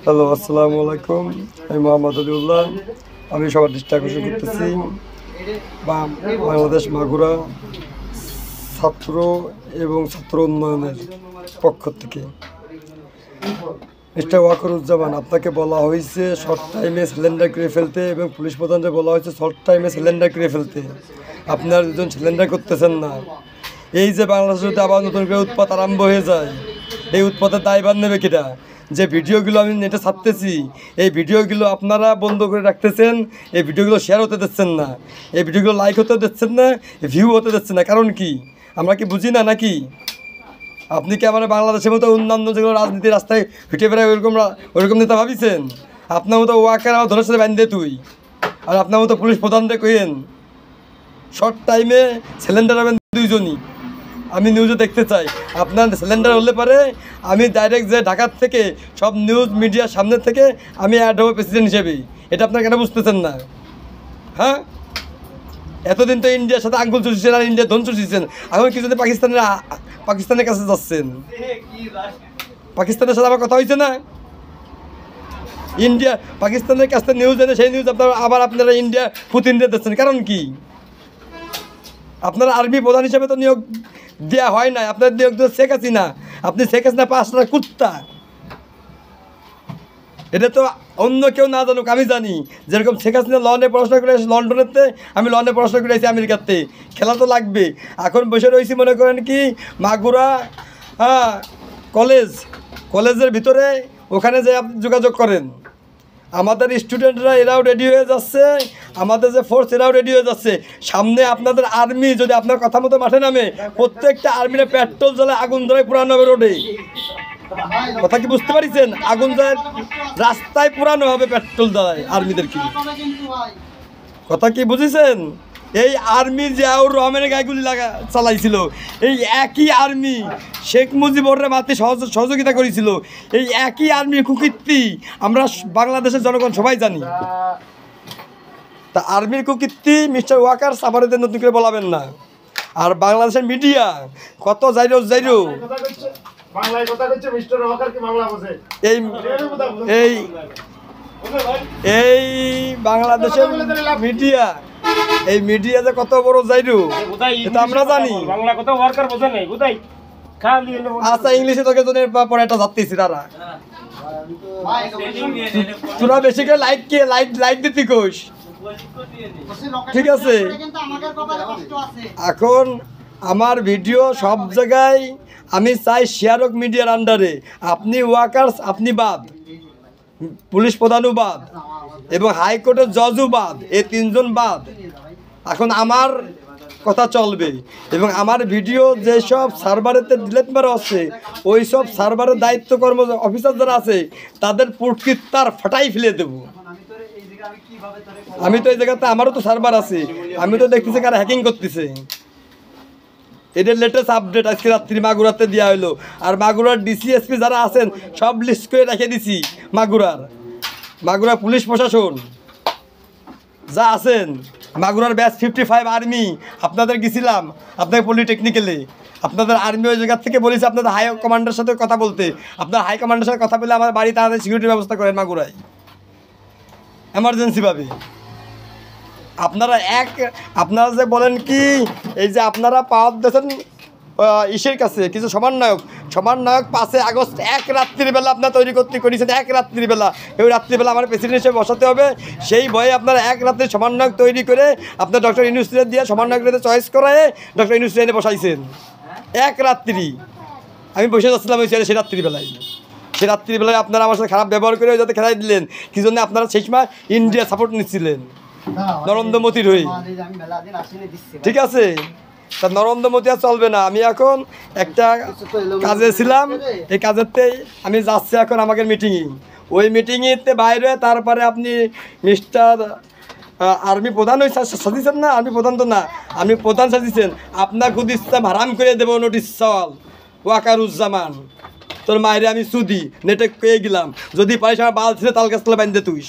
Hello, আসসালামু আলাইকুম। আমি মোহাম্মদ আলিউল্লাহ। আমি সবার দৃষ্টি আকর্ষণ করতেছি বাংলাদেশ মাগুরা ছাত্র এবং ছাত্র উন্নয়নের পক্ষ থেকে। মিস্টার ওয়াকারুজ্জামান, আপনাকে বলা হয়েছে শর্ট টাইমে সিলিন্ডার করে ফেলতে এবং পুলিশ প্রধানকে বলা হয়েছে শর্ট টাইমে সিলিন্ডার করে ফেলতে। আপনারা দুজন সিলিন্ডার করতেছেন না। এই যে বাংলাদেশে যদি আবার নতুন করে উৎপাত আরম্ভ হয়ে যায়, এই উৎপাতের দায়ভার নেবে কিনা? যে ভিডিওগুলো আমি নেটে ছাড়তেছি, এই ভিডিওগুলো আপনারা বন্ধ করে রাখতেছেন, এই ভিডিওগুলো শেয়ার হতে দিচ্ছেন না, এই ভিডিওগুলো লাইক হতে দিচ্ছেন না, ভিউ হতে দিচ্ছেন না। কারণ কি? আমরা কি বুঝি না নাকি? আপনি কি আমার বাংলাদেশের মতো অন্যান্য যেগুলো রাজনীতির রাস্তায় হেঁটে বেড়ায় ওইরকম নেতা ভাবিছেন? আপনার মতো ওয়াকার আমার ধরে সাথে বান্ধে তুই, আর আপনার মতো পুলিশ প্রধানরে কইেন শর্ট টাইমে সিলিন্ডার হবেন দুইজনই। আমি নিউজে দেখতে চাই আপনার সিলিন্ডার হলে পারে আমি ডাইরেক্ট যে ঢাকার থেকে সব নিউজ মিডিয়ার সামনে থেকে আমি অ্যাড হবো প্রেসিডেন্ট হিসেবেই। এটা আপনার কেন বুঝতেছেন না? হ্যাঁ, এতদিন তো ইন্ডিয়ার সাথে আঙ্গুল চুষছেন আর ইন্ডিয়া ধন চুষছেন, এখন কি যদি পাকিস্তানের কাছে যাচ্ছেন? পাকিস্তানের সাথে আমার কথা হয়েছে না? ইন্ডিয়া পাকিস্তানের কাছে নিউজ এনে সেই নিউজ আপনারা ইন্ডিয়া পুতিনরে দিচ্ছেন। কারণ কি? আপনার আর্মি প্রধান হিসেবে তো নিয়োগ দেওয়া হয় না, আপনার নিয়োগ দেওয়া শেখ হাসিনা। আপনি শেখ হাসিনা পাঁচটা কুত্তা, এটা তো অন্য কেউ না জানুক, আমি জানি। যেরকম শেখ হাসিনা লন্ডনে পড়াশোনা করে এসেছি লন্ডনেতে, আমি লন্ডনে পড়াশোনা করে এসেছি আমেরিকাতে। খেলা তো লাগবে। এখন বসে রয়েছি মনে করেন কি মাগুরা কলেজের ভিতরে, ওখানে যে আপনি যোগাযোগ করেন। আমাদের স্টুডেন্টরা এরাও রেডি হয়ে যাচ্ছে, আমাদের যে ফোর্স এরাও রেডি হয়ে যাচ্ছে। সামনে আপনাদের আর্মি যদি আপনার কথা মতো মাঠে নামে, প্রত্যেকটা আর্মিরা পেট্রোল জ্বালে আগুন ধরে পুরানো হবে রোডে। কথা কি বুঝতে পারছেন? আগুন জ্বালায় রাস্তায় পুরানো হবে পেট্রোল জ্বালায় আর্মিদের। কি কথা কি বুঝেছেন? এই আর্মি জিয়াউর রহমানের গায়েগুলি চালাইছিল, এই একই আর্মি শেখ মুজিবুর মাতে সহযোগিতা করেছিল। এই একই আর্মির কুকীর্তি আমরা বাংলাদেশের জনগণ সবাই জানি। তা আর্মির কুকীর্তি মিস্টার ওয়াকার সাভারেদের নতুন করে বলাবেন না। আর বাংলাদেশের মিডিয়া কত যাইরো এই বাংলাদেশের মিডিয়া, এই মিডিয়া যে কত বড় যাইরু এটা আমরা জানি। আচ্ছা, ইংলিশে তোকে জনের পরে একটা যাচ্ছিস তারা, তোরা বেশি করে লাইক দিতে কোষ। ঠিক আছে, এখন আমার ভিডিও সব জায়গায় আমি চাই শেয়ার হোক মিডিয়ার আন্ডারে। আপনি ওয়াকার্স, আপনি বাদ, পুলিশ প্রধানও বাদ এবং হাইকোর্টের জজও বাদ, এই তিনজন বাদ। এখন আমার কথা চলবে এবং আমার ভিডিও যেসব সার্ভারেতে ডিলেট মারা আছে, ওই সব সার্ভারের দায়িত্ব কর্ম অফিসার যারা আছে তাদের পুটকি তার ফাটাই ফেলে দেবো। আমি তো এই জায়গাতে আমারও তো সার্ভার আছে, আমি তো দেখতেছি কারা হ্যাকিং করতেছে। এটার লেটেস্ট আপডেট আজকে রাত্রি মাগুরাতে দেওয়া হলো। আর মাগুরার ডিসিএসপি যারা আছেন সব লিস্ট করে রেখে দিছি। মাগুরার পুলিশ প্রশাসন যা আছেন, মাগুরার ব্যাচ 55 আর্মি আপনাদের গেছিলাম, আপনাদের পলিটেকনিক্যালে আপনাদের আর্মি ওই জায়গার থেকে বলেছি আপনাদের হাই কমান্ডারের সাথে কথা বলতে। আপনার হাই কমান্ডারের সাথে কথা বলে আমার বাড়ি তাড়াতাড়ি সিকিউরিটির ব্যবস্থা করেন মাগুরায় এমার্জেন্সিভাবে। আপনারা যে বলেন কি এই যে আপনারা পাওয়ার দিয়েছেন ইসের কাছে কিছু সমন্বয়ক 5 আগস্ট এক রাত্রিবেলা আপনারা তৈরি করেছেন। এক রাত্রিবেলা, ওই রাত্রিবেলা আমার প্রেসিডেন্ট হিসেবে বসাতে হবে, সেই ভয়ে আপনারা এক রাত্রি সমন্বয়ক তৈরি করে আপনার ডক্টর ইউনূসকে দিয়ে সমন্বয়কদের চয়েস করায় ডক্টর ইউনূসকে এনে বসাইছেন। এক রাত্রি আমি বসে যাচ্ছিলাম ওই সেই রাত্রিবেলায় আপনারা আমার সাথে খারাপ ব্যবহার করে যাতে খেলাই দিলেন। কি জন্য আপনারা সেই সময় ইন্ডিয়া সাপোর্ট নিচ্ছিলেন নরেন্দ্র মোদির হয়ে। ঠিক আছে, তা নরেন্দ্র মোদি আর চলবে না। আমি এখন একটা কাজে ছিলাম, এই কাজেরতেই আমি যাচ্ছি এখন আমাদের মিটিংয়ে। ওই মিটিংয়েতে বাইরে তারপরে আপনি মিস্টার আর্মি প্রধান ওই সাজিয়েছেন না, আর্মি প্রধান তো না, আর্মি প্রধান সাজিয়েছেন। আপনার খুদ ইসলাম হারাম করে দেবো নোটিশ সওয়াল। ওয়াকারুজ্জামান তোর মায়েরে আমি সুদি নেটে পেয়ে গেলাম, যদি পারিস আমার বাল ছিল তাল গাছ তলে বাঁধতে তুই।